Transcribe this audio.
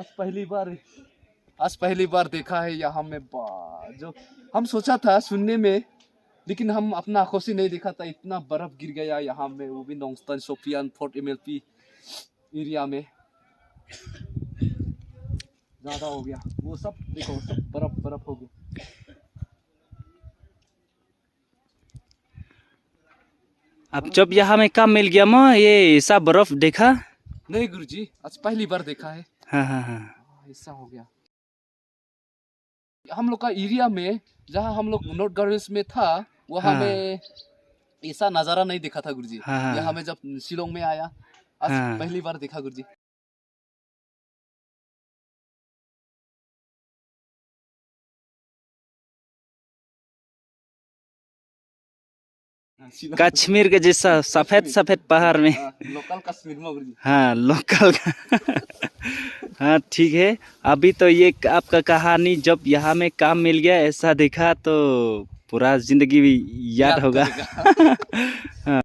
आज पहली बार देखा है यहाँ में जो हम सोचा था सुनने में, लेकिन हम अपना आंखों से नहीं देखा था। इतना बर्फ गिर गया यहाँ में, वो भी नोंगस्तान शोपियान फोर्ट MLP एरिया में ज्यादा हो गया। वो सब देखो, सब बर्फ हो गया। अब जब यहाँ में काम मिल गया माँ, ये ऐसा बर्फ देखा नहीं गुरुजी, आज पहली बार देखा है। हाँ हाँ हाँ, ऐसा हो गया। हम लोग का एरिया में, जहाँ हम लोग नॉर्थ गार्डन्स में था, वहाँ हाँ। में ऐसा नज़ारा नहीं देखा था गुरुजी। हाँ। यहाँ में जब शिलोंग में आया, आज हाँ। पहली बार देखा गुरुजी। कश्मीर के जैसा सफेद सफेद पहाड़ में। लोकल कश्मीर में गुरुजी। हाँ लोकल का हाँ ठीक है। अभी तो ये आपका कहानी जब यहाँ में काम मिल गया ऐसा देखा तो पूरा जिंदगी भी याद होगा। हाँ।